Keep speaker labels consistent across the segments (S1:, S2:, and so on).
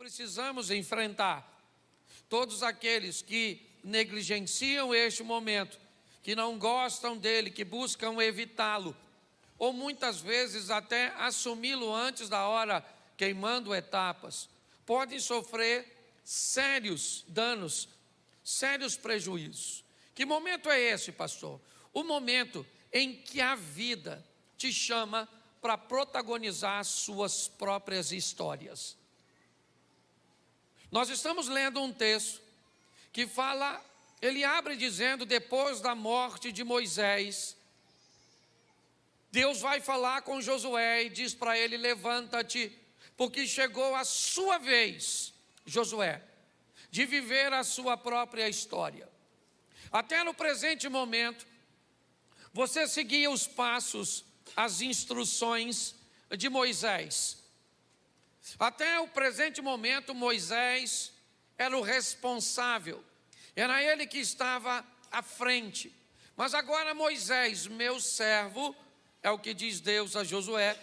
S1: precisamos enfrentar. Todos aqueles que negligenciam este momento, que não gostam dele, que buscam evitá-lo, ou muitas vezes até assumi-lo antes da hora, queimando etapas, podem sofrer sérios danos, sérios prejuízos. Que momento é esse, pastor? O momento em que a vida te chama para protagonizar as suas próprias histórias. Nós estamos lendo um texto que fala, ele abre dizendo, depois da morte de Moisés, Deus vai falar com Josué e diz para ele: levanta-te, porque chegou a sua vez, Josué, de viver a sua própria história. Até no presente momento, você seguia os passos, as instruções de Moisés. Até o presente momento, Moisés era o responsável, era ele que estava à frente. Mas agora Moisés, meu servo, é o que diz Deus a Josué,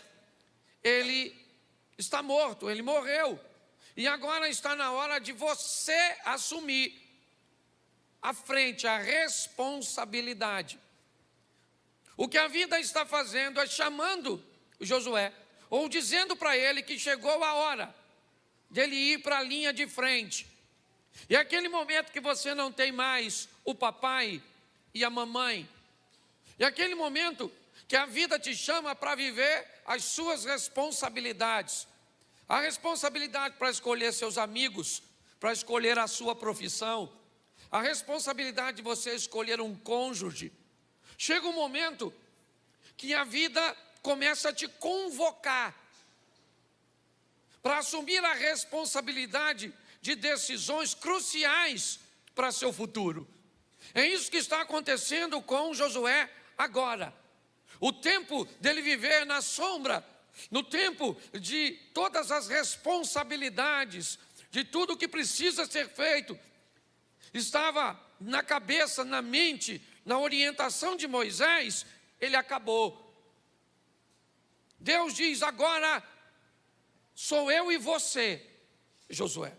S1: ele está morto, ele morreu. E agora está na hora de você assumir a frente, a responsabilidade. O que a vida está fazendo é chamando Josué, ou dizendo para ele que chegou a hora dele ir para a linha de frente. E é aquele momento que você não tem mais o papai e a mamãe. É aquele momento que a vida te chama para viver as suas responsabilidades. A responsabilidade para escolher seus amigos, para escolher a sua profissão, a responsabilidade de você escolher um cônjuge. Chega um momento que a vida começa a te convocar para assumir a responsabilidade de decisões cruciais para seu futuro. É isso que está acontecendo com Josué agora. O tempo dele viver na sombra, no tempo de todas as responsabilidades, de tudo que precisa ser feito, estava na cabeça, na mente, na orientação de Moisés, ele acabou. Deus diz: agora sou eu e você, Josué.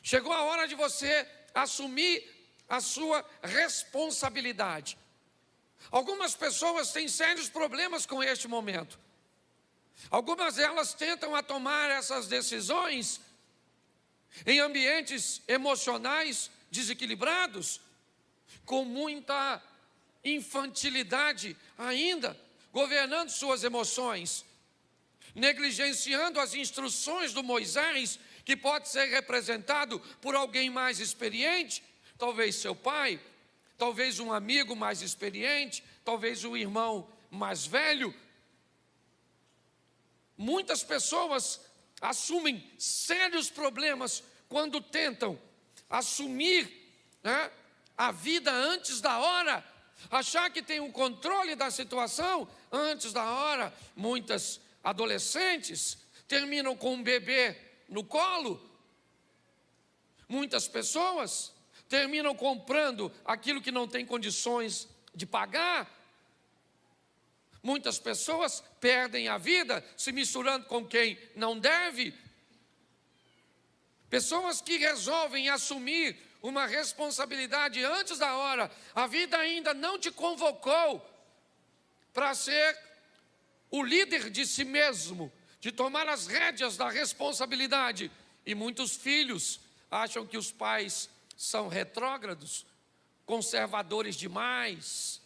S1: Chegou a hora de você assumir a sua responsabilidade. Algumas pessoas têm sérios problemas com este momento. Algumas delas tentam tomar essas decisões em ambientes emocionais desequilibrados, com muita infantilidade ainda, governando suas emoções, negligenciando as instruções do Moisés, que pode ser representado por alguém mais experiente, talvez seu pai, talvez um amigo mais experiente, talvez um irmão mais velho. Muitas pessoas assumem sérios problemas quando tentam assumir, a vida antes da hora, achar que tem um controle da situação antes da hora. Muitas adolescentes terminam com um bebê no colo. Muitas pessoas terminam comprando aquilo que não tem condições de pagar. Muitas pessoas perdem a vida se misturando com quem não deve. Pessoas que resolvem assumir uma responsabilidade antes da hora. A vida ainda não te convocou para ser o líder de si mesmo, de tomar as rédeas da responsabilidade. E muitos filhos acham que os pais são retrógrados, conservadores demais.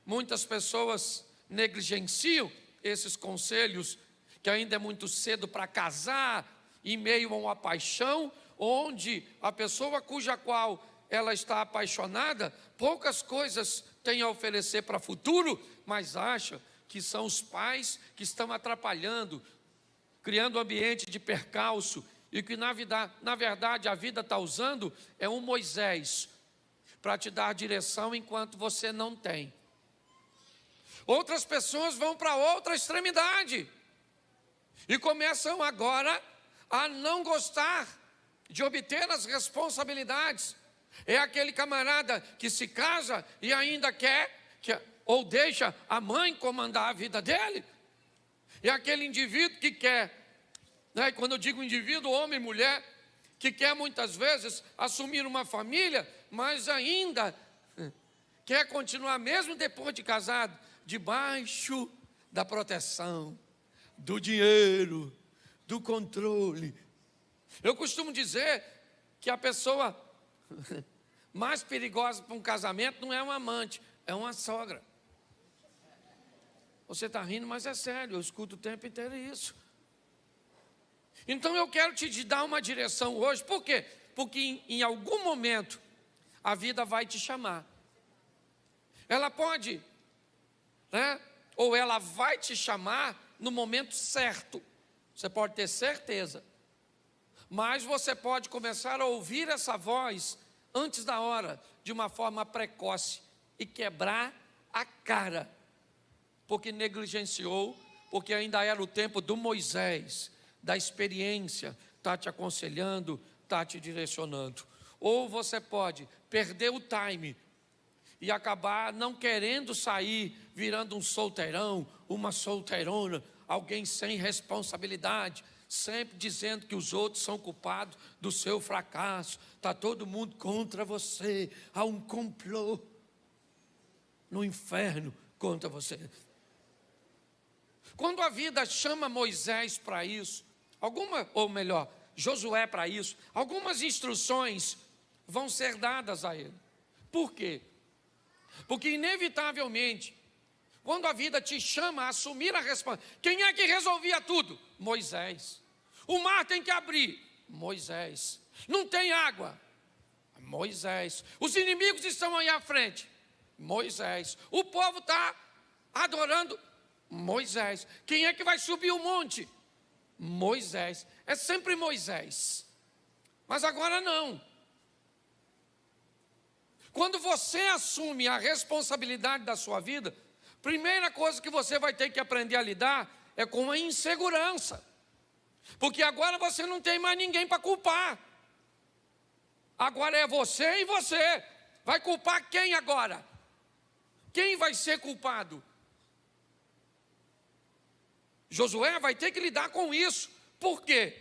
S1: Muitas pessoas negligenciam esses conselhos, que ainda é muito cedo para casar, em meio a uma paixão, onde a pessoa cuja qual ela está apaixonada, poucas coisas tem a oferecer para o futuro, mas acha que são os pais que estão atrapalhando, criando um ambiente de percalço, e que na verdade a vida está usando é um Moisés para te dar direção enquanto você não tem. Outras pessoas vão para outra extremidade e começam agora a não gostar de obter as responsabilidades. É aquele camarada que se casa e ainda quer ou deixa a mãe comandar a vida dele. É aquele indivíduo que quer né? E quando eu digo indivíduo, homem e mulher, que quer muitas vezes assumir uma família, mas ainda quer continuar, mesmo depois de casado, debaixo da proteção, do dinheiro, do controle. Eu costumo dizer que a pessoa mais perigosa para um casamento não é um amante, é uma sogra. Você está rindo, mas é sério, eu escuto o tempo inteiro isso. Então eu quero te dar uma direção hoje, por quê? Porque em algum momento a vida vai te chamar. Ela pode, né? Ou ela vai te chamar no momento certo, você pode ter certeza. Mas você pode começar a ouvir essa voz antes da hora, de uma forma precoce, e quebrar a cara, porque negligenciou, porque ainda era o tempo do Moisés, da experiência, está te aconselhando, está te direcionando. Ou você pode perder o time e acabar não querendo sair, virando um solteirão, uma solteirona, alguém sem responsabilidade, sempre dizendo que os outros são culpados do seu fracasso, está todo mundo contra você, há um complô no inferno contra você. Quando a vida chama Moisés para isso, Josué para isso, algumas instruções vão ser dadas a ele. Por quê? Porque inevitavelmente, quando a vida te chama a assumir a responsabilidade, quem é que resolvia tudo? Moisés. O mar tem que abrir, Moisés. Não tem água, Moisés. Os inimigos estão aí à frente, Moisés. O povo está adorando, Moisés. Quem é que vai subir o monte? Moisés. É sempre Moisés. Mas agora não. Quando você assume a responsabilidade da sua vida, primeira coisa que você vai ter que aprender a lidar é com a insegurança. Porque agora você não tem mais ninguém para culpar. Agora é você e você. Vai culpar quem agora? Quem vai ser culpado? Josué vai ter que lidar com isso. Por quê?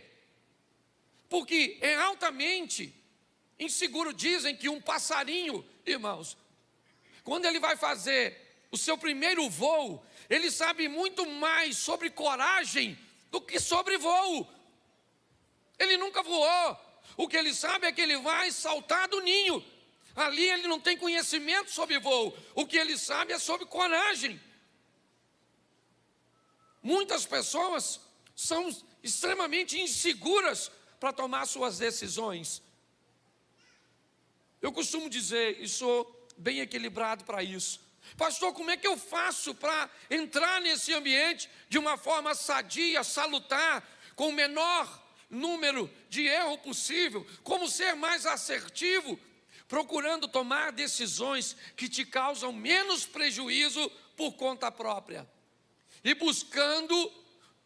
S1: Porque é altamente inseguro. Dizem que um passarinho, irmãos, quando ele vai fazer o seu primeiro voo, ele sabe muito mais sobre coragem do que sobre voo. Ele nunca voou. O que ele sabe é que ele vai saltar do ninho. Ali ele não tem conhecimento sobre voo. O que ele sabe é sobre coragem. Muitas pessoas são extremamente inseguras para tomar suas decisões. Eu costumo dizer, e sou bem equilibrado para isso: pastor, como é que eu faço para entrar nesse ambiente de uma forma sadia, salutar, com o menor número de erro possível? Como ser mais assertivo, procurando tomar decisões que te causam menos prejuízo por conta própria, e buscando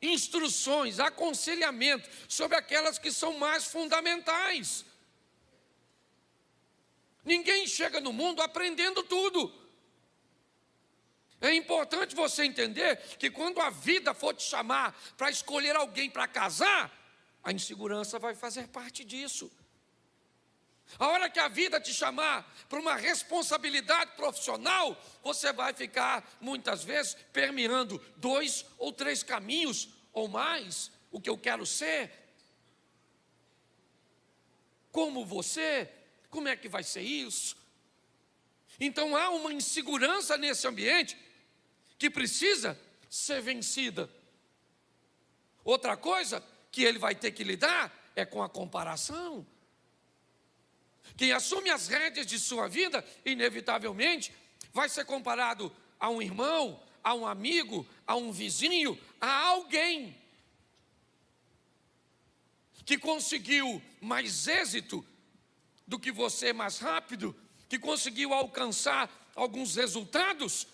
S1: instruções, aconselhamento sobre aquelas que são mais fundamentais. Ninguém chega no mundo aprendendo tudo. É importante você entender que quando a vida for te chamar para escolher alguém para casar, a insegurança vai fazer parte disso. A hora que a vida te chamar para uma responsabilidade profissional, você vai ficar, muitas vezes, permeando 2 ou 3 caminhos ou mais. O que eu quero ser? Como você? Como é que vai ser isso? Então há uma insegurança nesse ambiente que precisa ser vencida. Outra coisa que ele vai ter que lidar é com a comparação. Quem assume as rédeas de sua vida, inevitavelmente, vai ser comparado a um irmão, a um amigo, a um vizinho, a alguém que conseguiu mais êxito do que você, mais rápido, que conseguiu alcançar alguns resultados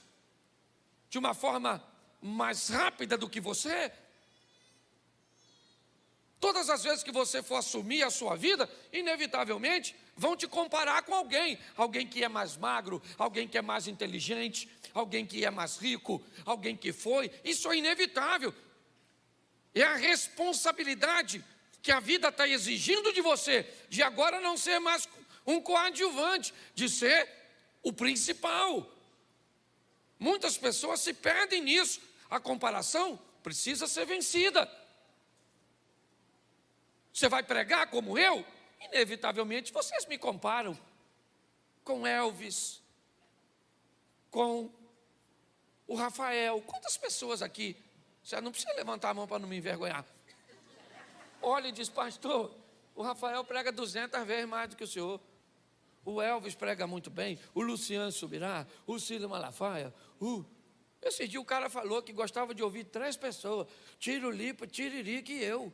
S1: de uma forma mais rápida do que você. Todas as vezes que você for assumir a sua vida, inevitavelmente vão te comparar com alguém. Alguém que é mais magro, alguém que é mais inteligente, alguém que é mais rico, alguém que foi. Isso é inevitável. É a responsabilidade que a vida está exigindo de você, de agora não ser mais um coadjuvante, de ser o principal. Muitas pessoas se perdem nisso. A comparação precisa ser vencida. Você vai pregar como eu? Inevitavelmente vocês me comparam com Elvis, com o Rafael. Quantas pessoas aqui? Você não precisa levantar a mão para não me envergonhar. Olha e diz, pastor, o Rafael prega 200 vezes mais do que o senhor. O Elvis prega muito bem, o Luciano Subirá, o Cílio Malafaia. Esse dia o cara falou que gostava de ouvir 3 pessoas, Tirulipa, Tiririca e eu.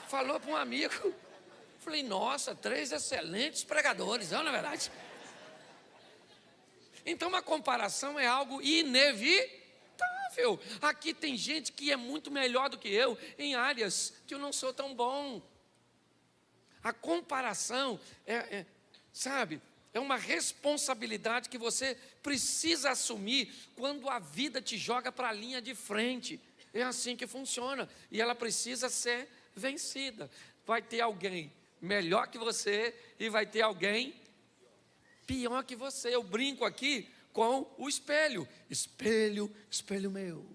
S1: Falou para um amigo. Falei, nossa, 3 excelentes pregadores, não é verdade? Então uma comparação é algo inevitável. Aqui tem gente que é muito melhor do que eu em áreas que eu não sou tão bom. A comparação sabe, é uma responsabilidade que você precisa assumir quando a vida te joga para a linha de frente. É assim que funciona. E ela precisa ser vencida. Vai ter alguém melhor que você e vai ter alguém pior que você. Eu brinco aqui com o espelho. Espelho, espelho meu.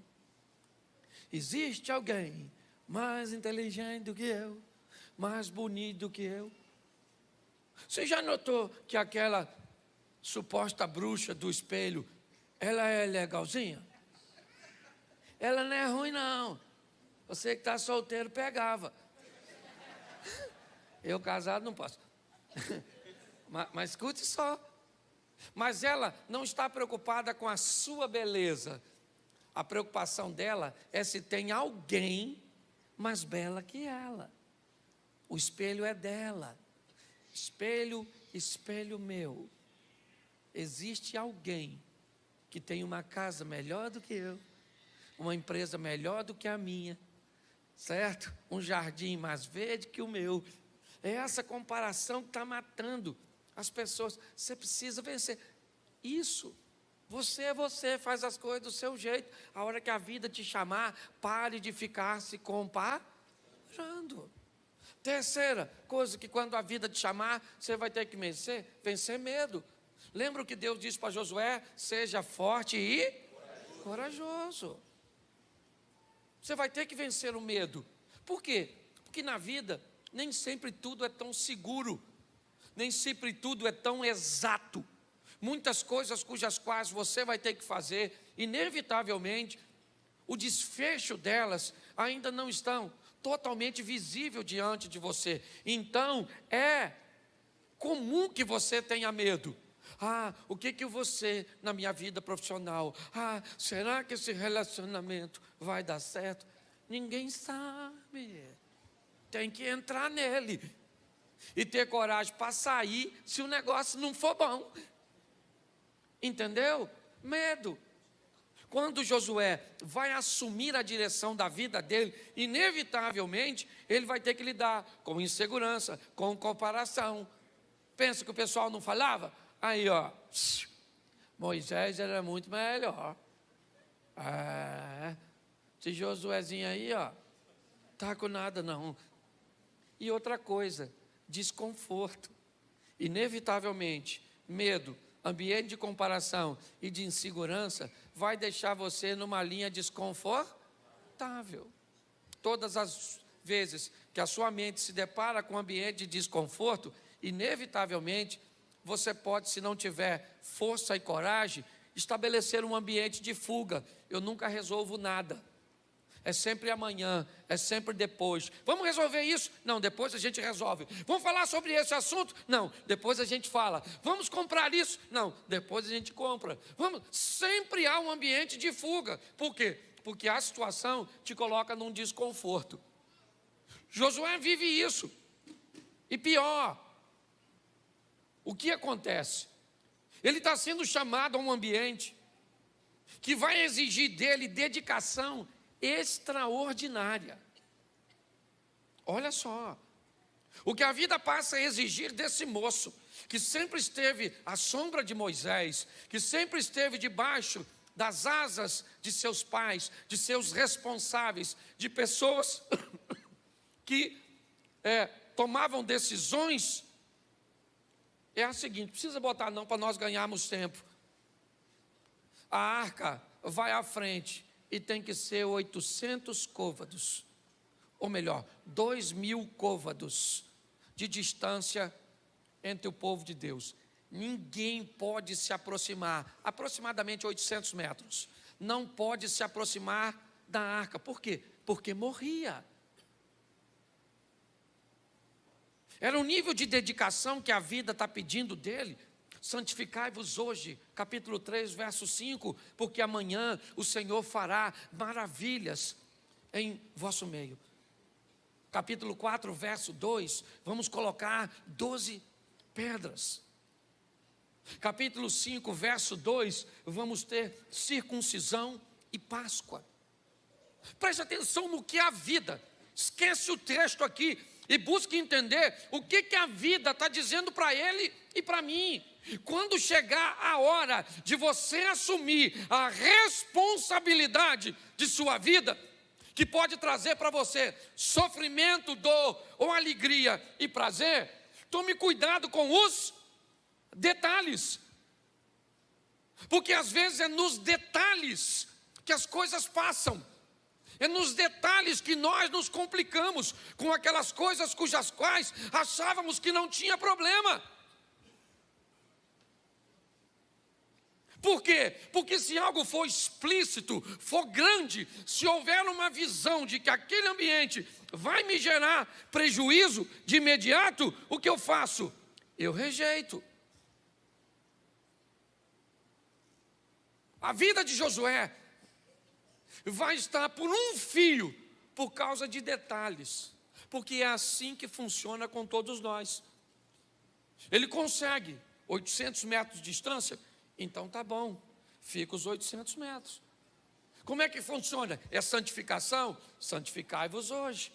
S1: Existe alguém mais inteligente do que eu, mais bonito do que eu. Você já notou que aquela suposta bruxa do espelho, ela é legalzinha? Ela não é ruim, não. Você que está solteiro pegava. Eu casado não posso. Mas escute só. Mas ela não está preocupada com a sua beleza. A preocupação dela é se tem alguém mais bela que ela. O espelho é dela. Espelho, espelho meu. Existe alguém que tem uma casa melhor do que eu, uma empresa melhor do que a minha, certo? Um jardim mais verde que o meu. É essa comparação que está matando as pessoas. Você precisa vencer. Isso. Você é você, faz as coisas do seu jeito. A hora que a vida te chamar, pare de ficar se comparando. Terceira coisa, que quando a vida te chamar, você vai ter que vencer medo. Lembra o que Deus disse para Josué? Seja forte e corajoso. Você vai ter que vencer o medo. Por quê? Porque na vida, nem sempre tudo é tão seguro. Nem sempre tudo é tão exato. Muitas coisas cujas quais você vai ter que fazer, inevitavelmente, o desfecho delas ainda não estão totalmente visível diante de você. Então, é comum que você tenha medo. O que eu vou ser na minha vida profissional? Será que esse relacionamento vai dar certo? Ninguém sabe. Tem que entrar nele. E ter coragem para sair se o negócio não for bom. Entendeu? Medo. Quando Josué vai assumir a direção da vida dele, inevitavelmente, ele vai ter que lidar com insegurança, com comparação. Pensa que o pessoal não falava? Aí, Moisés era muito melhor. Esse Josuézinho aí, tá com nada não. E outra coisa, desconforto. Inevitavelmente, medo, ambiente de comparação e de insegurança vai deixar você numa linha desconfortável. Todas as vezes que a sua mente se depara com um ambiente de desconforto, inevitavelmente você pode, se não tiver força e coragem, estabelecer um ambiente de fuga. Eu nunca resolvo nada. É sempre amanhã, é sempre depois. Vamos resolver isso? Não, depois a gente resolve. Vamos falar sobre esse assunto? Não, depois a gente fala. Vamos comprar isso? Não, depois a gente compra. Sempre há um ambiente de fuga. Por quê? Porque a situação te coloca num desconforto. Josué vive isso. E pior, o que acontece? Ele está sendo chamado a um ambiente que vai exigir dele dedicação extraordinária. Olha só, o que a vida passa a exigir desse moço, que sempre esteve à sombra de Moisés, que sempre esteve debaixo das asas de seus pais, de seus responsáveis, de pessoas que tomavam decisões, é a seguinte, precisa botar não para nós ganharmos tempo. A arca vai à frente e tem que ser 800 côvados, ou melhor, 2.000 côvados de distância entre o povo de Deus. Ninguém pode se aproximar, aproximadamente 800 metros, não pode se aproximar da arca. Por quê? Porque morria. Era um nível de dedicação que a vida está pedindo dele. Santificai-vos hoje, capítulo 3, verso 5, porque amanhã o Senhor fará maravilhas em vosso meio. Capítulo 4, verso 2, vamos colocar 12 pedras. Capítulo 5, verso 2, vamos ter circuncisão e Páscoa. Preste atenção no que é a vida. Esquece o texto aqui e busque entender o que a vida está dizendo para ele e para mim. Quando chegar a hora de você assumir a responsabilidade de sua vida, que pode trazer para você sofrimento, dor ou alegria e prazer, tome cuidado com os detalhes. Porque às vezes é nos detalhes que as coisas passam. É nos detalhes que nós nos complicamos com aquelas coisas cujas quais achávamos que não tinha problema. Por quê? Porque se algo for explícito, for grande, se houver uma visão de que aquele ambiente vai me gerar prejuízo de imediato, o que eu faço? Eu rejeito. A vida de Josué vai estar por um fio por causa de detalhes, porque é assim que funciona com todos nós. Ele consegue 800 metros de distância, então tá bom, fica os 800 metros. Como é que funciona? É santificação? Santificai-vos hoje.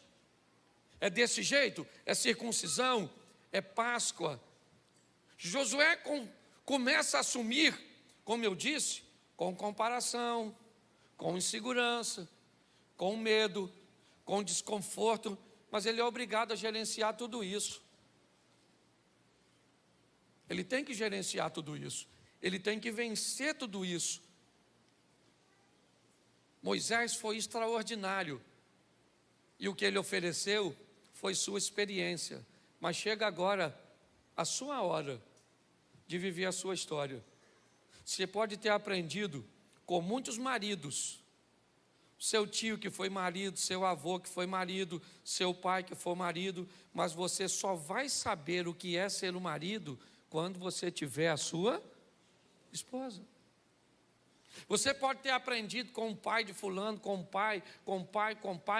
S1: É desse jeito? É circuncisão? É Páscoa? Josué começa a assumir, como eu disse, com comparação, com insegurança, com medo, com desconforto, mas ele é obrigado a gerenciar tudo isso. Ele tem que gerenciar tudo isso. Ele tem que vencer tudo isso. Moisés foi extraordinário. E o que ele ofereceu foi sua experiência. Mas chega agora a sua hora de viver a sua história. Você pode ter aprendido com muitos maridos, seu tio que foi marido, seu avô que foi marido, seu pai que foi marido, mas você só vai saber o que é ser um marido quando você tiver a sua esposa. Você pode ter aprendido com o pai de fulano, com o pai,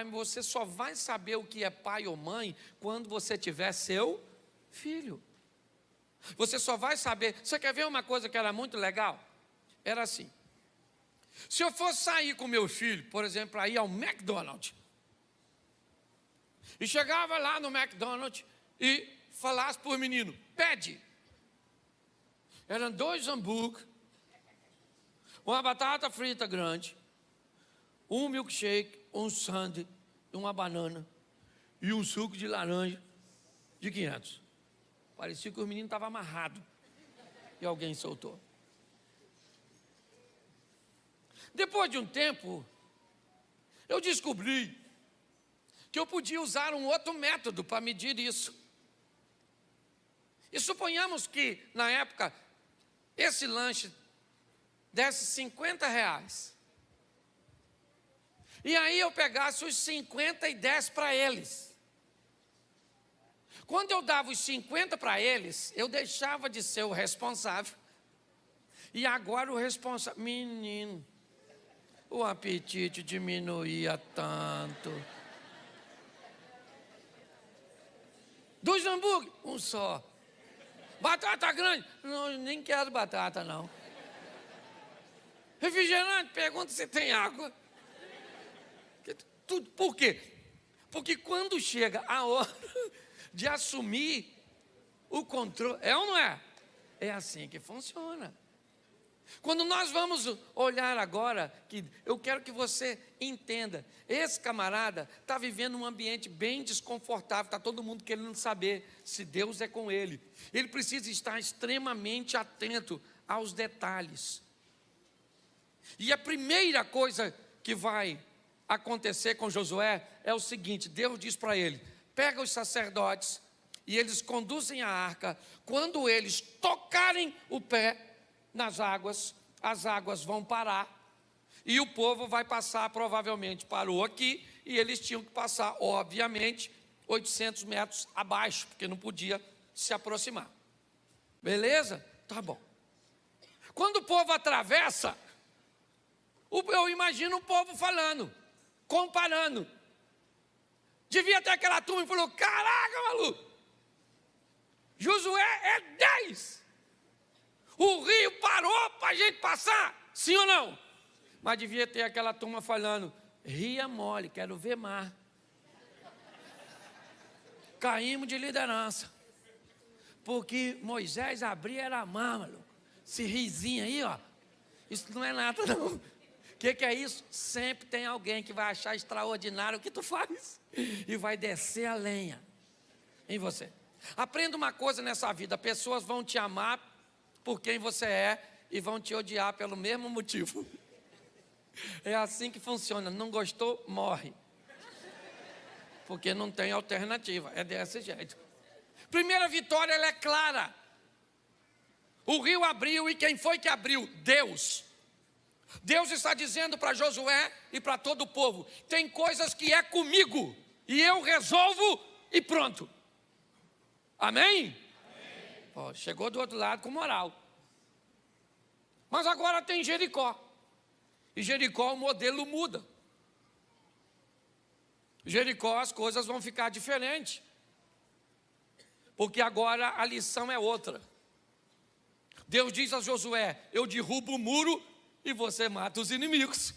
S1: mas você só vai saber o que é pai ou mãe quando você tiver seu filho. Você só vai saber. Você quer ver uma coisa que era muito legal? Era assim. Se eu fosse sair com meu filho, por exemplo, para ir ao McDonald's, e chegava lá no McDonald's e falasse para o menino, pede. Eram 2 hambúrguer, uma batata frita grande, um milkshake, um sundae, uma banana e um suco de laranja de 500. Parecia que o menino estava amarrado e alguém soltou. Depois de um tempo, eu descobri que eu podia usar um outro método para medir isso. E suponhamos que, na época, esse lanche desse 50 reais. E aí eu pegasse os 50 e desse para eles. Quando eu dava os 50 para eles, eu deixava de ser o responsável. E agora o responsável... Menino, o apetite diminuía tanto. 2 hambúrguer, um só. Batata grande, não, nem quero batata não. Refrigerante, pergunta se tem água. Tudo, por quê? Porque quando chega a hora de assumir o controle, é ou não é? É assim que funciona. Quando nós vamos olhar agora, que eu quero que você entenda, esse camarada está vivendo um ambiente bem desconfortável, está todo mundo querendo saber se Deus é com ele. Ele precisa estar extremamente atento aos detalhes. E a primeira coisa que vai acontecer com Josué é o seguinte: Deus diz para ele: pega os sacerdotes e eles conduzem a arca. Quando eles tocarem o pé nas águas, as águas vão parar e o povo vai passar. Provavelmente parou aqui e eles tinham que passar, obviamente, 800 metros abaixo, porque não podia se aproximar. Beleza? Tá bom. Quando o povo atravessa, eu imagino o povo falando, comparando. Devia ter aquela turma e falou: caraca, maluco, Josué é 10. O rio parou para a gente passar, sim ou não? Mas devia ter aquela turma falando: rio é mole, quero ver mar. Caímos de liderança, porque Moisés abria era mar, maluco. Esse rizinho aí, ó, isso não é nada não. O que é isso? Sempre tem alguém que vai achar extraordinário o que tu faz e vai descer a lenha em você. Aprenda uma coisa nessa vida: pessoas vão te amar por quem você é e vão te odiar pelo mesmo motivo. É assim que funciona. Não gostou, morre, porque não tem alternativa. É desse jeito. Primeira vitória, ela é clara. O rio abriu, e quem foi que abriu? Deus. Deus está dizendo para Josué e para todo o povo: tem coisas que é comigo e eu resolvo e pronto. Amém? Ó, chegou do outro lado com moral. Mas agora tem Jericó. E Jericó o modelo muda. Jericó as coisas vão ficar diferentes. Porque agora a lição é outra. Deus diz a Josué: eu derrubo o muro e você mata os inimigos.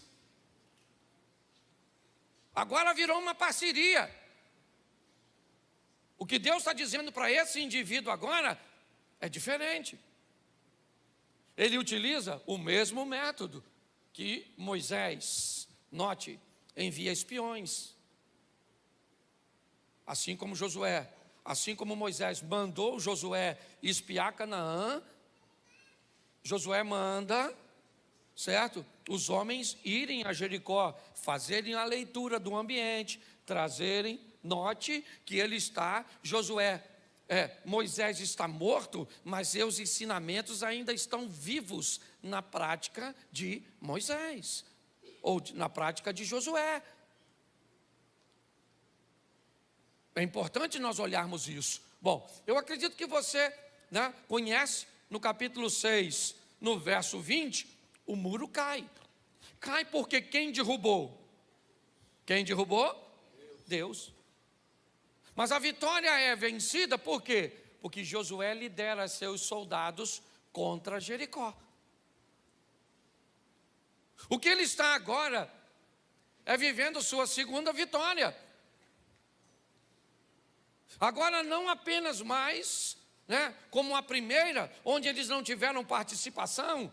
S1: Agora virou uma parceria. O que Deus está dizendo para esse indivíduo agora é diferente. Ele utiliza o mesmo método que Moisés, note, envia espiões. Assim como Josué, assim como Moisés mandou Josué espiar Canaã, Josué manda, certo? Os homens irem a Jericó, fazerem a leitura do ambiente, trazerem, note que ele está, Moisés está morto, mas seus ensinamentos ainda estão vivos na prática de Moisés, ou na prática de Josué. É importante nós olharmos isso. Bom, eu acredito que você, conhece, no capítulo 6, no verso 20, o muro cai. Cai porque quem derrubou? Quem derrubou? Deus. Mas a vitória é vencida por quê? Porque Josué lidera seus soldados contra Jericó. O que ele está agora é vivendo sua segunda vitória. Agora não apenas mais, como a primeira, onde eles não tiveram participação.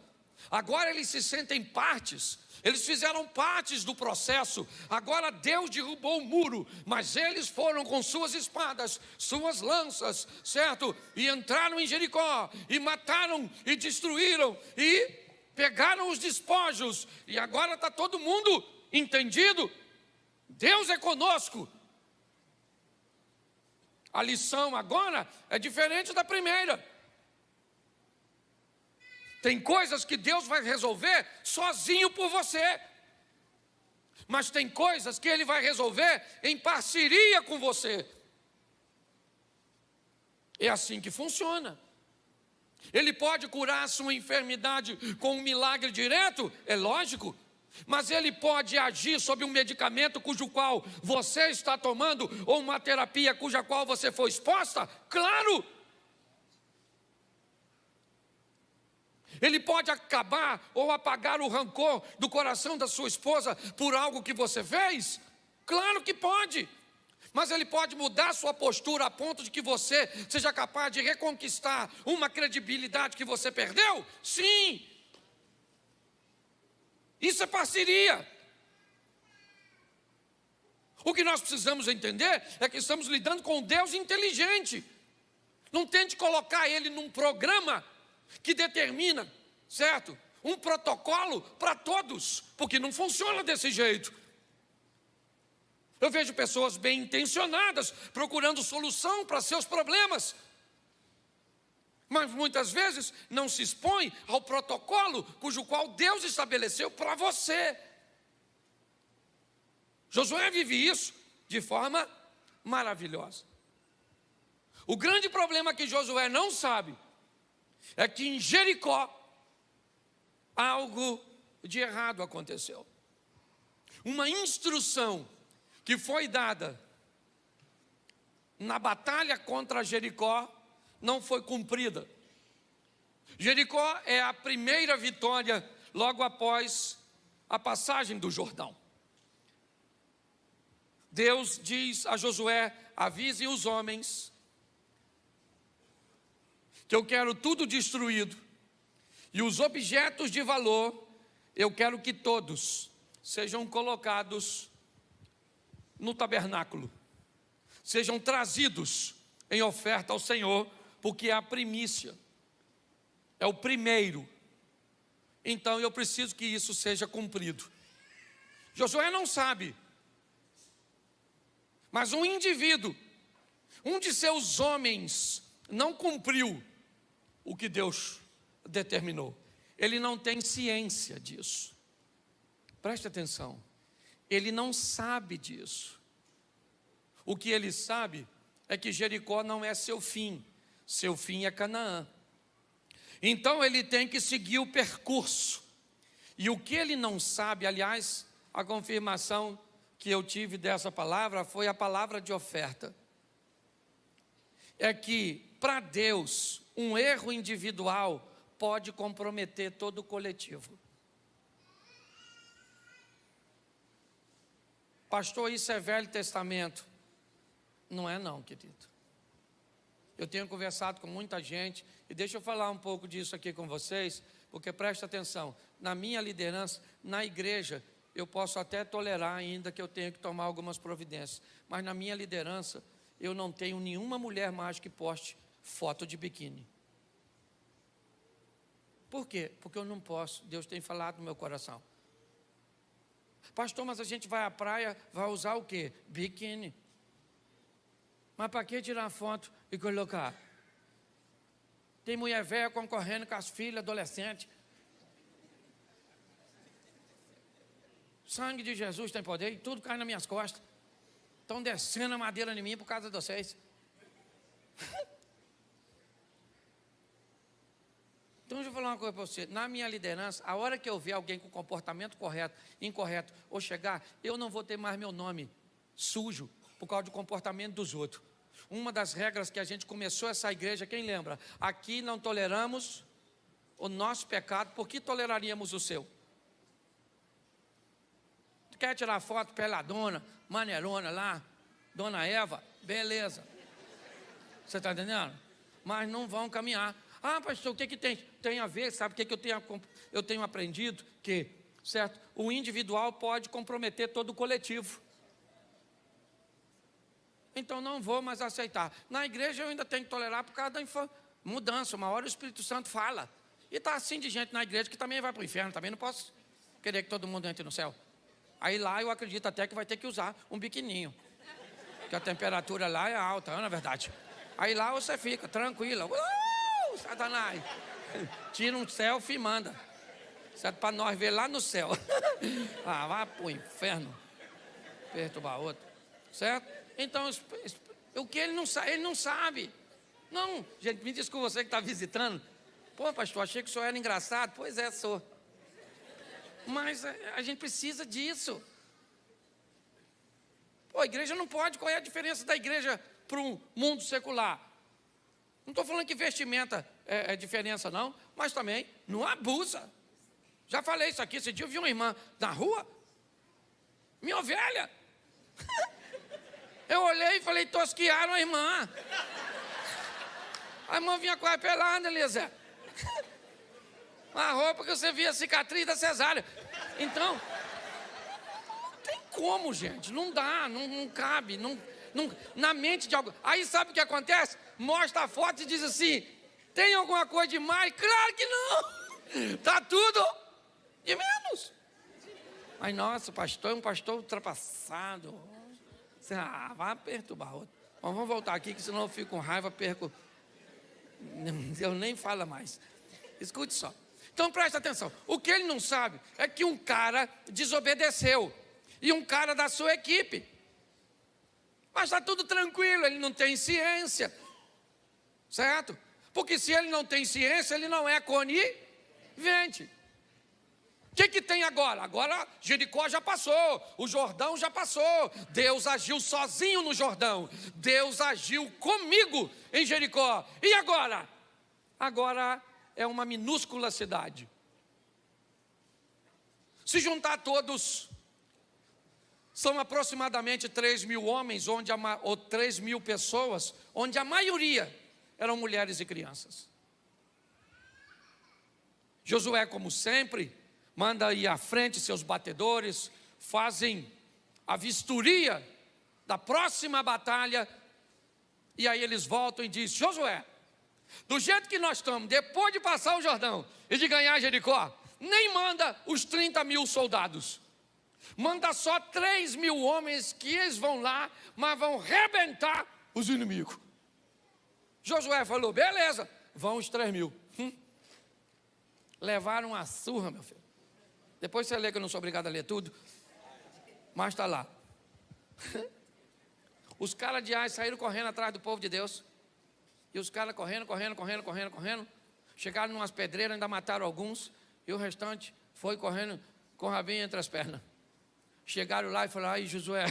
S1: Agora eles se sentem partes. Eles fizeram partes do processo. Agora Deus derrubou o muro, mas eles foram com suas espadas, suas lanças, certo? E entraram em Jericó, e mataram, e destruíram, e pegaram os despojos. E agora está todo mundo entendido? Deus é conosco. A lição agora é diferente da primeira. Tem coisas que Deus vai resolver sozinho por você. Mas tem coisas que Ele vai resolver em parceria com você. É assim que funciona. Ele pode curar a sua enfermidade com um milagre direto, é lógico. Mas Ele pode agir sobre um medicamento cujo qual você está tomando, ou uma terapia cuja qual você foi exposta, claro. Ele pode acabar ou apagar o rancor do coração da sua esposa por algo que você fez? Claro que pode. Mas Ele pode mudar sua postura a ponto de que você seja capaz de reconquistar uma credibilidade que você perdeu? Sim. Isso é parceria. O que nós precisamos entender é que estamos lidando com um Deus inteligente. Não tente colocar Ele num programa que determina, certo? Um protocolo para todos, porque não funciona desse jeito. Eu vejo pessoas bem intencionadas procurando solução para seus problemas, mas muitas vezes não se expõe ao protocolo cujo qual Deus estabeleceu para você. Josué vive isso de forma maravilhosa. O grande problema que Josué não sabe é que em Jericó algo de errado aconteceu. Uma instrução que foi dada na batalha contra Jericó não foi cumprida. Jericó é a primeira vitória logo após a passagem do Jordão. Deus diz a Josué: avise os homens que eu quero tudo destruído, e os objetos de valor, eu quero que todos sejam colocados no tabernáculo, sejam trazidos em oferta ao Senhor, porque é a primícia, é o primeiro. Então eu preciso que isso seja cumprido. Josué não sabe, mas um indivíduo, um de seus homens, não cumpriu o que Deus determinou. Ele não tem ciência disso. Preste atenção. Ele não sabe disso. O que ele sabe é que Jericó não é seu fim. Seu fim é Canaã. Então ele tem que seguir o percurso. E o que ele não sabe, aliás, a confirmação que eu tive dessa palavra foi a palavra de oferta. É que para Deus, um erro individual pode comprometer todo o coletivo. Pastor, isso é Velho Testamento. Não é não, querido. Eu tenho conversado com muita gente, e deixa eu falar um pouco disso aqui com vocês, porque presta atenção, na minha liderança, na igreja, eu posso até tolerar ainda que eu tenha que tomar algumas providências, mas na minha liderança, eu não tenho nenhuma mulher mais que poste foto de biquíni. Por quê? Porque eu não posso, Deus tem falado no meu coração. Pastor, mas a gente vai à praia, vai usar o quê? Biquíni. Mas para que tirar foto e colocar? Tem mulher velha concorrendo com as filhas adolescentes. Sangue de Jesus tem poder e tudo cai nas minhas costas. Estão descendo a madeira em mim por causa de vocês. Então, deixa eu falar uma coisa para você. Na minha liderança, a hora que eu ver alguém com comportamento correto, incorreto, ou chegar, eu não vou ter mais meu nome sujo por causa do comportamento dos outros. Uma das regras que a gente começou essa igreja, quem lembra? Aqui não toleramos o nosso pecado, por que toleraríamos o seu? Quer tirar foto peladona, maneirona lá, Dona Eva? Beleza. Você está entendendo? Mas não vão caminhar. Ah, pastor, o que tem? Tem a ver, sabe o que eu tenho aprendido? Que, certo, o individual pode comprometer todo o coletivo. Então não vou mais aceitar. Na igreja eu ainda tenho que tolerar por causa da mudança. Uma hora o Espírito Santo fala. E está assim de gente na igreja que também vai para o inferno. Também não posso querer que todo mundo entre no céu. Aí lá eu acredito até que vai ter que usar um biquininho. Porque a temperatura lá é alta, não é verdade? Aí lá você fica tranquila. Satanás. Tira um selfie e manda. Certo? Para nós ver lá no céu. Ah, vai para o inferno. Perturbar outro. Certo? Então, o que ele não sabe. Não, gente, me desculpa você que está visitando. Pô, pastor, achei que o senhor era engraçado. Pois é, sou. Mas a gente precisa disso. Pô, a igreja não pode. Qual é a diferença da igreja para um mundo secular? Não estou falando que vestimenta é diferença, não. Mas também não abusa. Já falei isso aqui. Esse dia eu vi uma irmã na rua. Minha ovelha. Eu olhei e falei, tosquiaram a irmã. A irmã vinha quase pelada, Elisa. A roupa que você via a cicatriz da cesárea. Então, não tem como, gente. Não dá, não cabe. Na mente de alguém. Aí sabe o que acontece? Mostra a foto e diz assim: tem alguma coisa demais? Claro que não. Está tudo de menos. Mas, nossa, o pastor é um pastor ultrapassado. Vai perturbar outro. Bom, vamos voltar aqui, que senão eu fico com raiva, perco. Eu nem falo mais. Escute só. Então presta atenção. O que ele não sabe é que um cara desobedeceu. E um cara da sua equipe. Mas está tudo tranquilo, ele não tem ciência. Certo? Porque se ele não tem ciência, ele não é conivente. O que tem agora? Agora Jericó já passou, o Jordão já passou. Deus agiu sozinho no Jordão. Deus agiu comigo em Jericó. E agora? Agora é uma minúscula cidade. Se juntar todos, são aproximadamente 3.000 homens, ou 3.000 pessoas, onde a maioria eram mulheres e crianças. Josué, como sempre, manda ir à frente seus batedores, fazem a vistoria da próxima batalha, e aí eles voltam e dizem: Josué, do jeito que nós estamos, depois de passar o Jordão e de ganhar Jericó, nem manda os 30.000 soldados, manda só 3.000 homens, que eles vão lá, mas vão rebentar os inimigos. Josué falou: beleza, vão os 3.000. Levaram uma surra, meu filho. Depois você lê, que eu não sou obrigado a ler tudo, mas está lá. Os caras de Ai saíram correndo atrás do povo de Deus. E os caras correndo. Chegaram numas pedreiras, ainda mataram alguns. E o restante foi correndo com o rabinho entre as pernas. Chegaram lá e falaram: ai, Josué.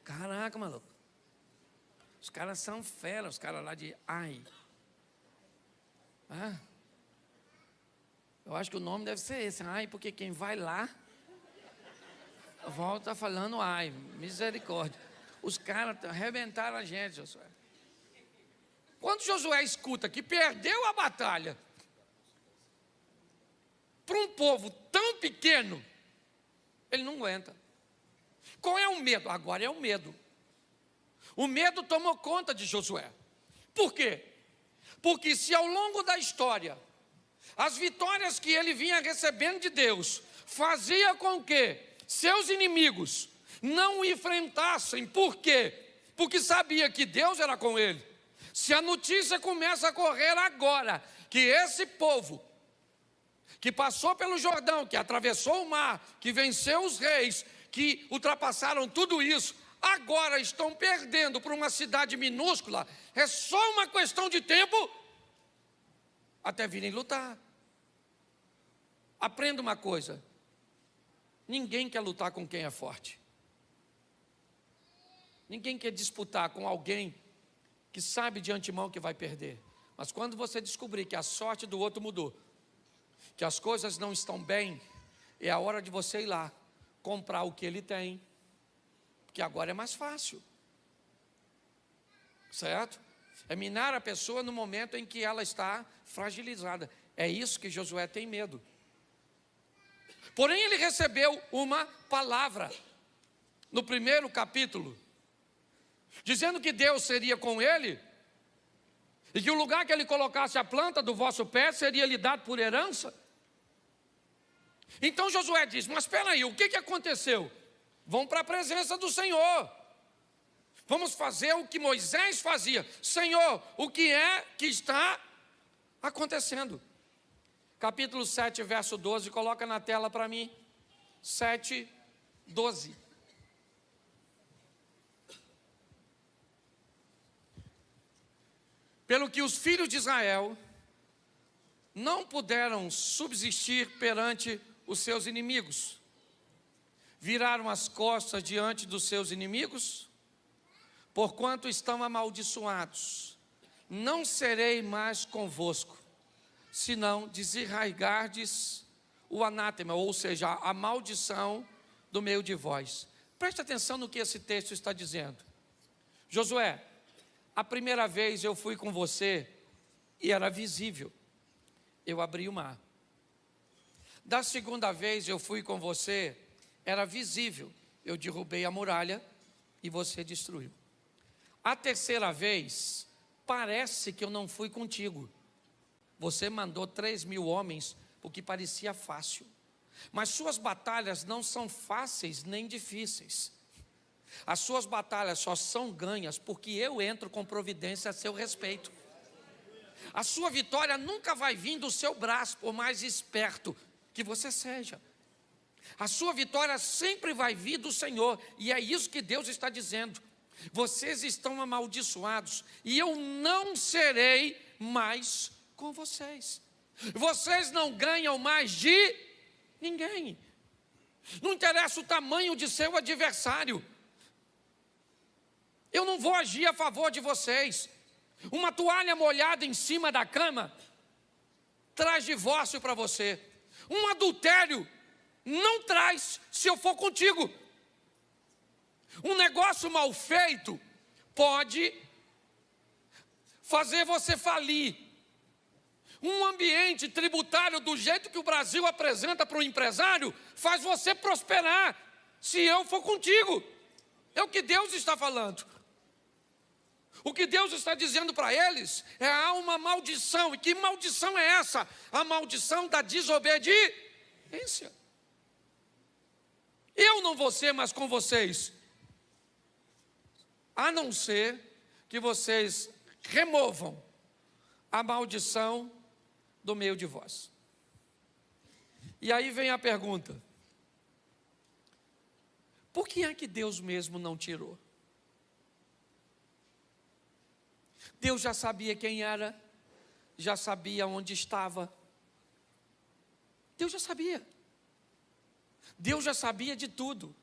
S1: Caraca, maluco. Os caras são fera, os caras lá de Ai. Eu acho que o nome deve ser esse, Ai, porque quem vai lá volta falando ai, misericórdia. Os caras arrebentaram a gente, Josué. Quando Josué escuta que perdeu a batalha para um povo tão pequeno, ele não aguenta. Qual é o medo? Agora é o medo. O medo tomou conta de Josué. Por quê? Porque se ao longo da história as vitórias que ele vinha recebendo de Deus fazia com que seus inimigos não o enfrentassem. Por quê? Porque sabia que Deus era com ele. Se a notícia começa a correr agora, que esse povo que passou pelo Jordão, que atravessou o mar, que venceu os reis, que ultrapassaram tudo isso, agora estão perdendo para uma cidade minúscula, é só uma questão de tempo até virem lutar. Aprenda uma coisa: ninguém quer lutar com quem é forte. Ninguém quer disputar com alguém que sabe de antemão que vai perder. Mas quando você descobrir que a sorte do outro mudou, que as coisas não estão bem, é a hora de você ir lá, comprar o que ele tem, porque agora é mais fácil. Certo? É minar a pessoa no momento em que ela está fragilizada. É isso que Josué tem medo. Porém, ele recebeu uma palavra no primeiro capítulo, dizendo que Deus seria com ele, e que o lugar que ele colocasse a planta do vosso pé seria lhe dado por herança. Então Josué diz: mas espera aí, o que aconteceu? Vão para a presença do Senhor. Vamos fazer o que Moisés fazia. Senhor, o que é que está acontecendo? Capítulo 7, verso 12, coloca na tela para mim. 7, 12. Pelo que os filhos de Israel não puderam subsistir perante os seus inimigos, viraram as costas diante dos seus inimigos, porquanto estão amaldiçoados, não serei mais convosco, senão desarraigardes o anátema, ou seja, a maldição do meio de vós. Preste atenção no que esse texto está dizendo. Josué, a primeira vez eu fui com você e era visível, eu abri o mar. Da segunda vez eu fui com você, era visível. Eu derrubei a muralha e você destruiu. A terceira vez, parece que eu não fui contigo. Você mandou 3.000 homens, o que parecia fácil. Mas suas batalhas não são fáceis nem difíceis. As suas batalhas só são ganhas porque eu entro com providência a seu respeito. A sua vitória nunca vai vir do seu braço, por mais esperto que você seja. A sua vitória sempre vai vir do Senhor, e é isso que Deus está dizendo. Vocês estão amaldiçoados, e eu não serei mais com vocês. Vocês não ganham mais de ninguém. Não interessa o tamanho de seu adversário. Eu não vou agir a favor de vocês. Uma toalha molhada em cima da cama traz divórcio para você. Um adultério não traz se eu for contigo. Um negócio mal feito pode fazer você falir. Um ambiente tributário do jeito que o Brasil apresenta para o empresário faz você prosperar se eu for contigo. É o que Deus está falando. O que Deus está dizendo para eles é: há uma maldição. E que maldição é essa? A maldição da desobediência. Eu não vou ser mais com vocês, a não ser que vocês removam a maldição do meio de vós. E aí vem a pergunta: por que é que Deus mesmo não tirou? Deus já sabia quem era, já sabia onde estava. Deus já sabia. Deus já sabia de tudo.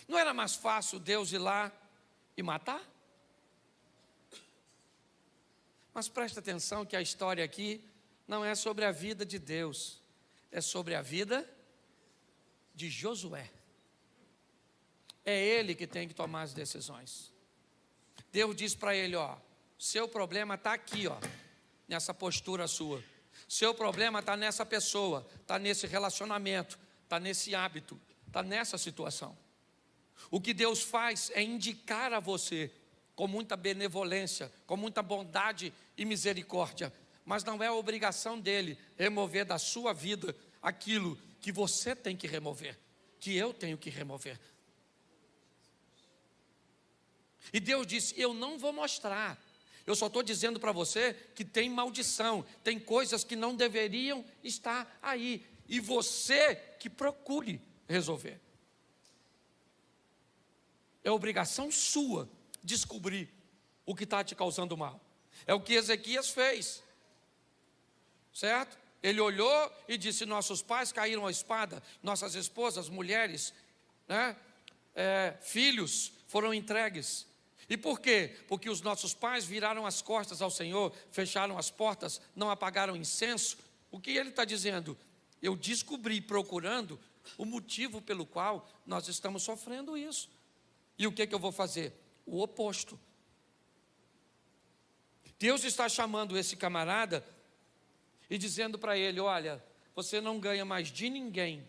S1: Não era mais fácil Deus ir lá e matar? Mas presta atenção que a história aqui não é sobre a vida de Deus, é sobre a vida de Josué. É ele que tem que tomar as decisões. Deus diz para ele: ó, seu problema está aqui, ó, nessa postura sua. Seu problema está nessa pessoa, está nesse relacionamento, está nesse hábito, está nessa situação. O que Deus faz é indicar a você, com muita benevolência, com muita bondade e misericórdia, mas não é a obrigação dele remover da sua vida aquilo que você tem que remover, que eu tenho que remover. E Deus disse: eu não vou mostrar, eu só estou dizendo para você que tem maldição, tem coisas que não deveriam estar aí, e você que procure resolver. É obrigação sua descobrir o que está te causando mal. É o que Ezequias fez, certo? Ele olhou e disse: nossos pais caíram à espada, nossas esposas, mulheres, né? Filhos foram entregues. E por quê? Porque os nossos pais viraram as costas ao Senhor, fecharam as portas, não apagaram incenso. O que ele está dizendo? Eu descobri, procurando, o motivo pelo qual nós estamos sofrendo isso. E o que eu vou fazer? O oposto. Deus está chamando esse camarada e dizendo para ele: olha, você não ganha mais de ninguém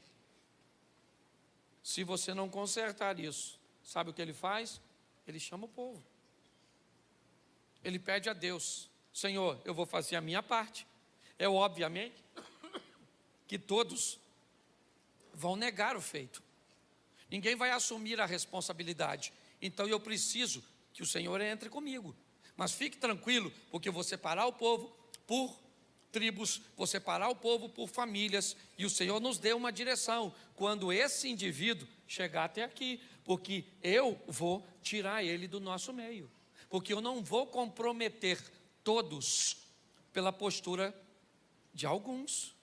S1: se você não consertar isso. Sabe o que ele faz? Ele chama o povo. Ele pede a Deus: Senhor, eu vou fazer a minha parte. É obviamente que todos vão negar o feito. Ninguém vai assumir a responsabilidade. Então eu preciso que o Senhor entre comigo. Mas fique tranquilo, porque eu vou separar o povo por tribos, vou separar o povo por famílias, e o Senhor nos deu uma direção quando esse indivíduo chegar até aqui, porque eu vou tirar ele do nosso meio, porque eu não vou comprometer todos pela postura de alguns.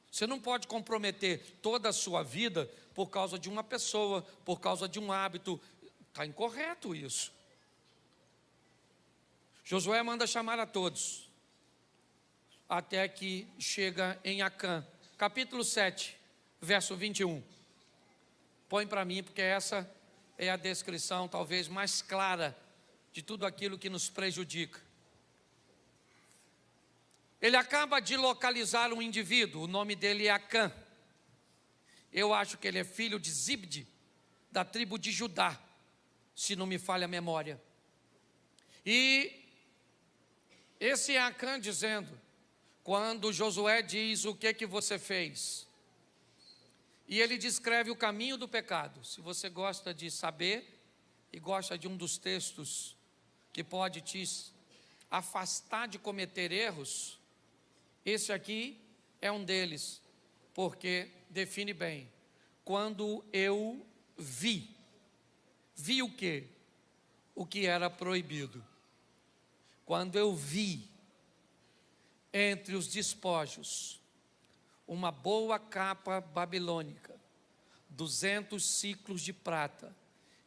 S1: Você não pode comprometer toda a sua vida por causa de uma pessoa, por causa de um hábito. Está incorreto isso. Josué manda chamar a todos, até que chega em Acã, capítulo 7, verso 21. Põe para mim, porque essa é a descrição talvez mais clara de tudo aquilo que nos prejudica. Ele acaba de localizar um indivíduo, o nome dele é Acã. Eu acho que ele é filho de Zibde, da tribo de Judá, se não me falha a memória. E esse é Acã dizendo, quando Josué diz, o que você fez? E ele descreve o caminho do pecado. Se você gosta de saber e gosta de um dos textos que pode te afastar de cometer erros, esse aqui é um deles, porque define bem. Quando eu vi o quê? O que era proibido. Quando eu vi entre os despojos uma boa capa babilônica, 200 siclos de prata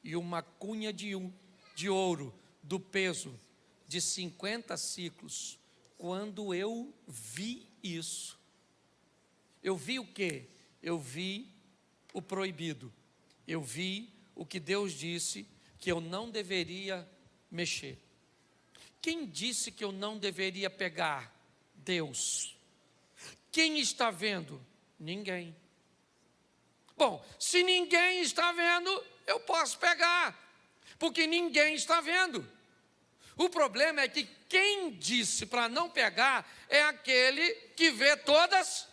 S1: e uma cunha de ouro do peso de 50 siclos. Quando eu vi isso, eu vi o quê? Eu vi o proibido. Eu vi o que Deus disse que eu não deveria mexer. Quem disse que eu não deveria pegar? Deus. Quem está vendo? Ninguém. Bom, se ninguém está vendo, eu posso pegar, porque ninguém está vendo. O problema é que quem disse para não pegar é aquele que vê todas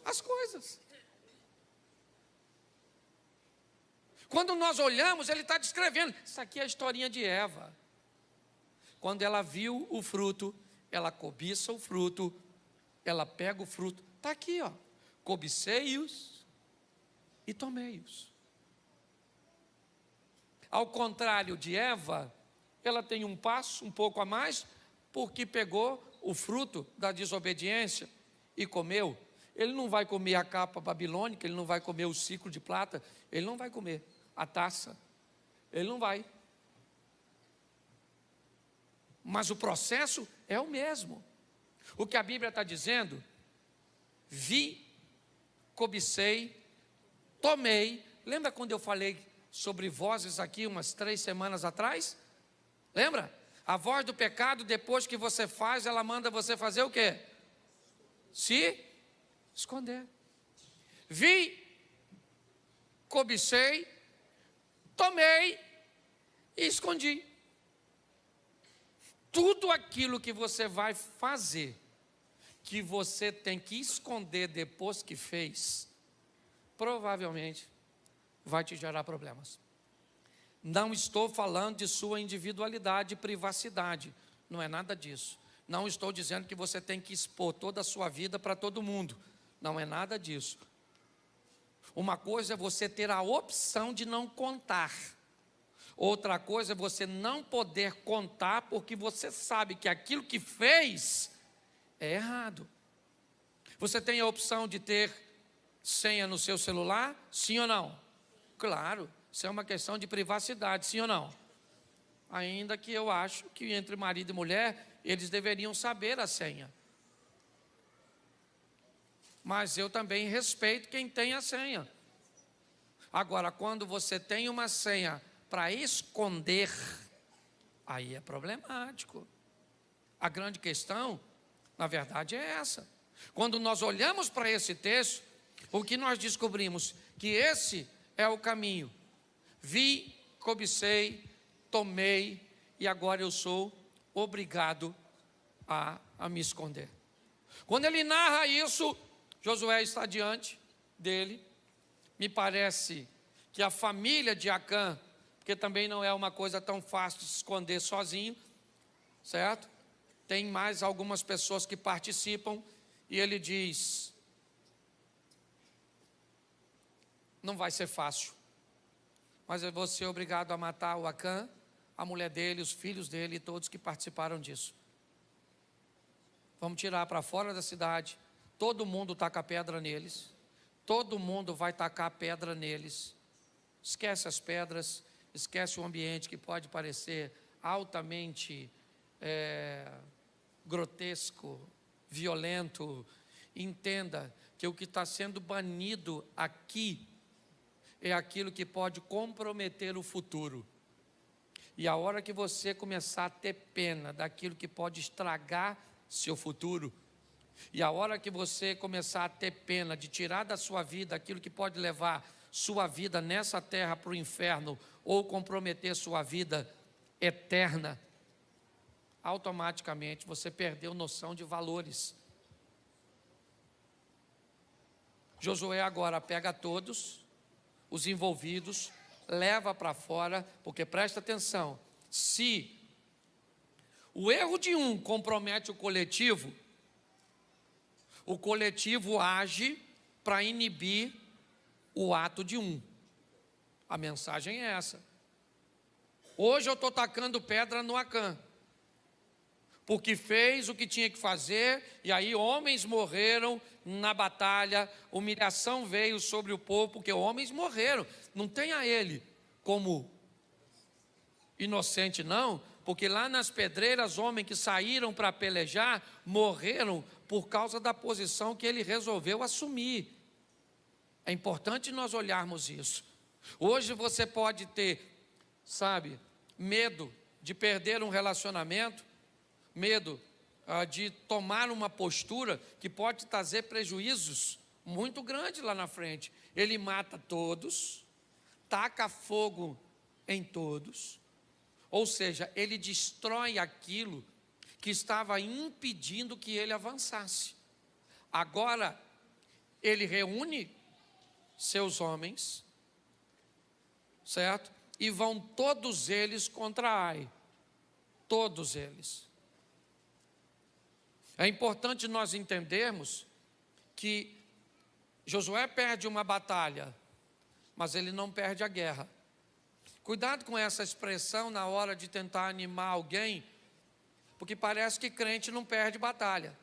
S1: as coisas. Quando nós olhamos, ele está descrevendo. Isso aqui é a historinha de Eva. Quando ela viu o fruto, ela cobiça o fruto, ela pega o fruto. Está aqui, ó. Cobicei-os e tomei-os. Ao contrário de Eva, ela tem um passo um pouco a mais, porque pegou o fruto da desobediência e comeu. Ele não vai comer a capa babilônica, ele não vai comer o ciclo de prata, ele não vai comer a taça, ele não vai. Mas o processo é o mesmo. O que a Bíblia está dizendo, vi, cobicei, tomei. Lembra quando eu falei sobre vozes aqui umas 3 semanas atrás? Lembra? A voz do pecado, depois que você faz, ela manda você fazer o quê? Se esconder. Vi, cobicei, tomei e escondi. Tudo aquilo que você vai fazer, que você tem que esconder depois que fez, provavelmente vai te gerar problemas. Não estou falando de sua individualidade e privacidade, não é nada disso. Não estou dizendo que você tem que expor toda a sua vida para todo mundo, não é nada disso. Uma coisa é você ter a opção de não contar. Outra coisa é você não poder contar porque você sabe que aquilo que fez é errado. Você tem a opção de ter senha no seu celular? Sim ou não? Claro, isso é uma questão de privacidade, sim ou não? Ainda que eu acho que entre marido e mulher, eles deveriam saber a senha. Mas eu também respeito quem tem a senha. Agora, quando você tem uma senha para esconder, aí é problemático. A grande questão, na verdade, é essa. Quando nós olhamos para esse texto, o que nós descobrimos? Que esse é o caminho. Vi, cobicei, tomei, e agora eu sou obrigado a me esconder. Quando ele narra isso, Josué está diante dele. Me parece que a família de Acã, porque também não é uma coisa tão fácil de se esconder sozinho, certo? Tem mais algumas pessoas que participam, e ele diz, não vai ser fácil, mas eu vou ser obrigado a matar o Acã, a mulher dele, os filhos dele e todos que participaram disso. Vamos tirar para fora da cidade, todo mundo taca pedra neles, todo mundo vai tacar pedra neles, esquece as pedras, esquece o ambiente que pode parecer altamente grotesco, violento. Entenda que o que está sendo banido aqui é aquilo que pode comprometer o futuro. E a hora que você começar a ter pena daquilo que pode estragar seu futuro, E a hora que você começar a ter pena de tirar da sua vida aquilo que pode levar sua vida nessa terra para o inferno, ou comprometer sua vida eterna, automaticamente você perdeu noção de valores. Josué agora pega todos os envolvidos, leva para fora, porque presta atenção, se o erro de um compromete o coletivo age para inibir o ato de um. A mensagem é essa. Hoje eu estou tacando pedra no Acã, porque fez o que tinha que fazer, e aí homens morreram na batalha, humilhação veio sobre o povo, porque homens morreram. Não tenha ele como inocente não, porque lá nas pedreiras, homens que saíram para pelejar, morreram por causa da posição que ele resolveu assumir. É importante nós olharmos isso. Hoje você pode ter, medo de perder um relacionamento, medo de tomar uma postura que pode trazer prejuízos muito grandes lá na frente. Ele mata todos, taca fogo em todos, ou seja, ele destrói aquilo que estava impedindo que ele avançasse. Agora, ele reúne seus homens, certo? E vão todos eles contra Ai, todos eles. É importante nós entendermos que Josué perde uma batalha, mas ele não perde a guerra. Cuidado com essa expressão na hora de tentar animar alguém, porque parece que crente não perde batalha.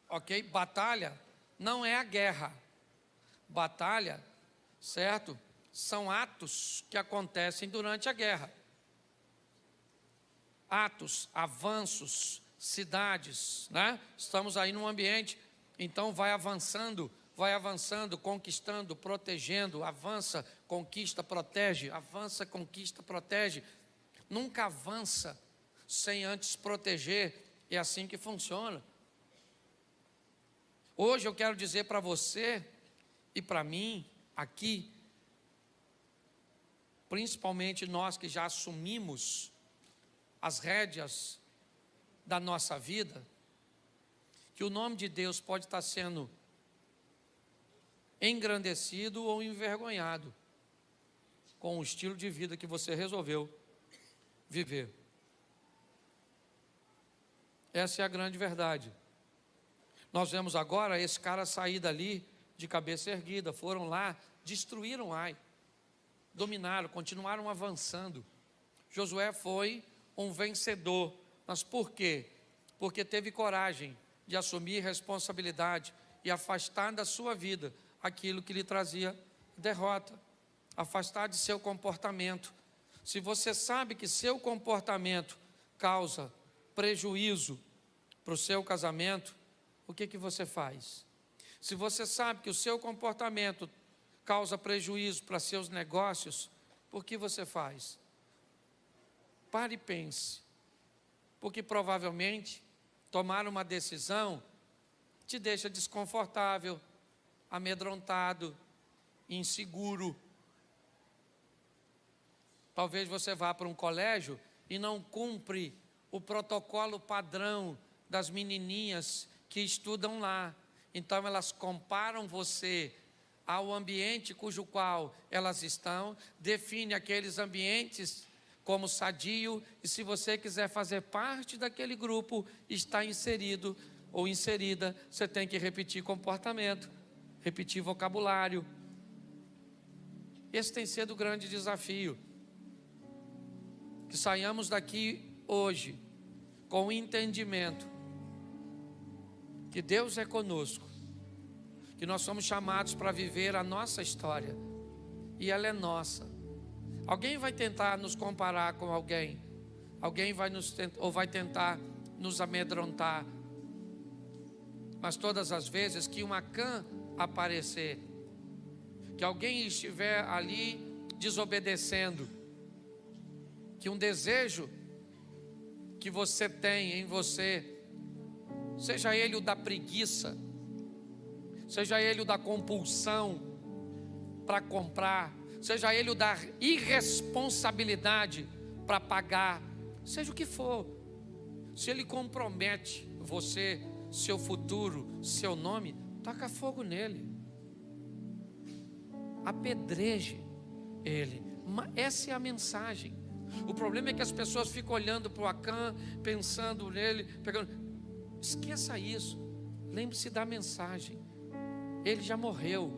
S1: Ok? Batalha não é a guerra. Batalha, certo? São atos que acontecem durante a guerra. Atos, avanços, cidades, né? Estamos aí num ambiente, então vai avançando, conquistando, protegendo, avança, conquista, protege, avança, conquista, protege. Nunca avança sem antes proteger, é assim que funciona. Hoje eu quero dizer para você e para mim, aqui, principalmente nós que já assumimos as rédeas da nossa vida, que o nome de Deus pode estar sendo engrandecido ou envergonhado com o estilo de vida que você resolveu viver. Essa é a grande verdade. Nós vemos agora esse cara sair dali de cabeça erguida, foram lá, destruíram Ai, dominaram, continuaram avançando. Josué foi um vencedor, mas por quê? Porque teve coragem de assumir responsabilidade e afastar da sua vida aquilo que lhe trazia derrota, afastar de seu comportamento. Se você sabe que seu comportamento causa prejuízo para o seu casamento, o que você faz? Se você sabe que o seu comportamento causa prejuízo para seus negócios, o que você faz? Pare e pense, porque provavelmente tomar uma decisão te deixa desconfortável, amedrontado, inseguro. Talvez você vá para um colégio e não cumpre o protocolo padrão das menininhas que estudam lá. Então elas comparam você ao ambiente cujo qual elas estão, define aqueles ambientes como sadio, e se você quiser fazer parte daquele grupo, está inserido ou inserida, você tem que repetir comportamento, repetir vocabulário. Esse tem sido o grande desafio. Que saiamos daqui hoje com o entendimento que Deus é conosco, que nós somos chamados para viver a nossa história, e ela é nossa. Alguém vai tentar nos comparar com alguém, alguém vai tentar nos amedrontar, mas todas as vezes que um Acã aparecer, que alguém estiver ali desobedecendo, que um desejo que você tem em você seja ele o da preguiça, seja ele o da compulsão para comprar, seja ele o da irresponsabilidade para pagar, seja o que for, se ele compromete você, seu futuro, seu nome, taca fogo nele, apedreje ele. Essa é a mensagem. O problema é que as pessoas ficam olhando para o Acã, pensando nele, pegando. Esqueça isso, lembre-se da mensagem. Ele já morreu.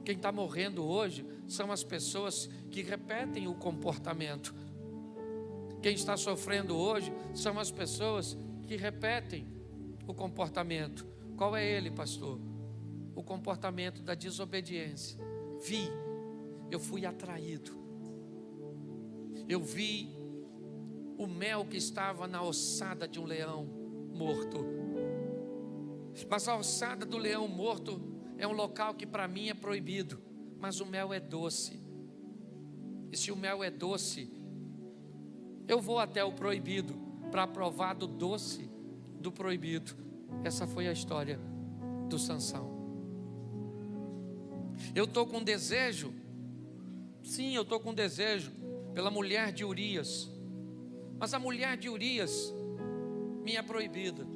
S1: Quem está morrendo hoje são as pessoas que repetem o comportamento. Quem está sofrendo hoje são as pessoas que repetem o comportamento. Qual é ele, pastor? O comportamento da desobediência. Eu fui atraído. Eu vi o mel que estava na ossada de um leão morto. Mas a ossada do leão morto é um local que para mim é proibido. Mas o mel é doce. E se o mel é doce, eu vou até o proibido para provar do doce do proibido. Essa foi a história do Sansão. Eu estou com desejo. Sim, eu estou com desejo pela mulher de Urias. Mas a mulher de Urias me é proibida.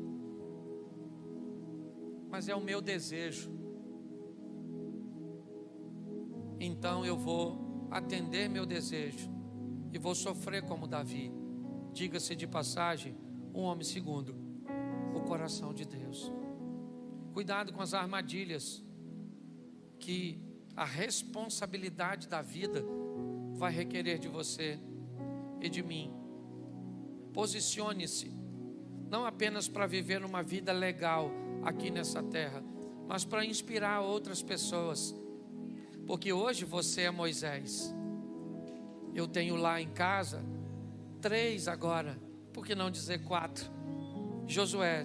S1: Mas é o meu desejo. Então eu vou atender meu desejo e vou sofrer como Davi. Diga-se de passagem, um homem segundo o coração de Deus. Cuidado com as armadilhas que a responsabilidade da vida vai requerer de você e de mim. Posicione-se, não apenas para viver uma vida legal aqui nessa terra, mas para inspirar outras pessoas. Porque hoje você é Moisés. Eu tenho lá em casa 3 agora, por que não dizer 4? Josué.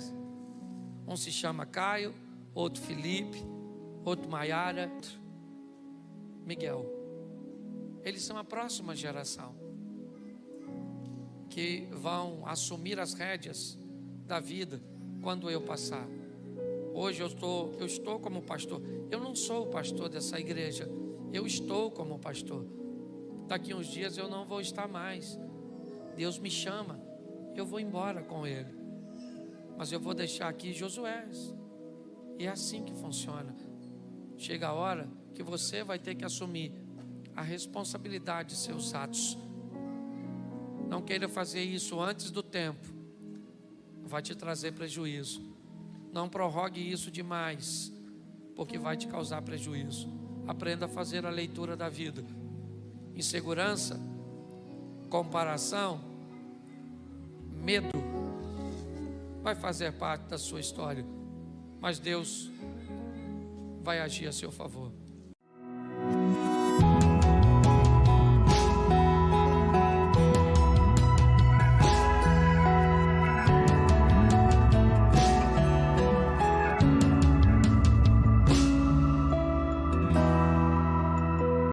S1: Um se chama Caio, outro Felipe, outro Maiara, Miguel. Eles são a próxima geração que vão assumir as rédeas da vida quando eu passar. Hoje eu estou como pastor. Eu não sou o pastor dessa igreja. Eu estou como pastor. Daqui uns dias eu não vou estar mais. Deus me chama. Eu vou embora com ele. Mas eu vou deixar aqui Josué. E é assim que funciona. Chega a hora que você vai ter que assumir a responsabilidade de seus atos. Não queira fazer isso antes do tempo. Vai te trazer prejuízo. Não prorrogue isso demais, porque vai te causar prejuízo. Aprenda a fazer a leitura da vida. Insegurança, comparação, medo vai fazer parte da sua história, mas Deus vai agir a seu favor.